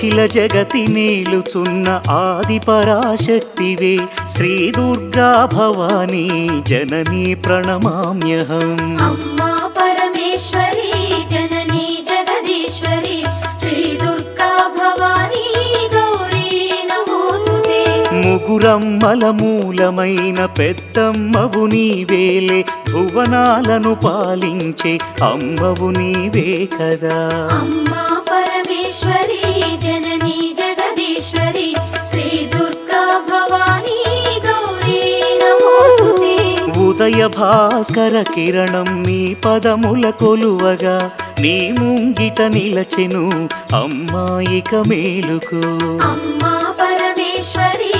అఖిల జగతి నేలుచున్న ఆది పరాశక్తివే శ్రీ దుర్గా భవానీ జననీ ప్రణమామ్యహం. అమ్మా పరమేశ్వరి జననీ జగదీశ్వరి శ్రీ దుర్గా భవానీ గౌరీ నమోస్తుతే. ముగురమ్మల మూలమైన పెద్దమ్మవు నీవేలే భువనాలను పాలించే అమ్మవు నీవే కదా. అమ్మా పరమేశ్వరి జననీ జగదీశ్వరి శ్రీ దుర్గా భవానీ గౌరీ నమోస్తుతే. ఉదయ భాస్కర కిరణం నీ పదముల కొలువగా నీ ముంగిట నిలచెను అమ్మాయిక మేలుకు. అమ్మా పరమేశ్వరి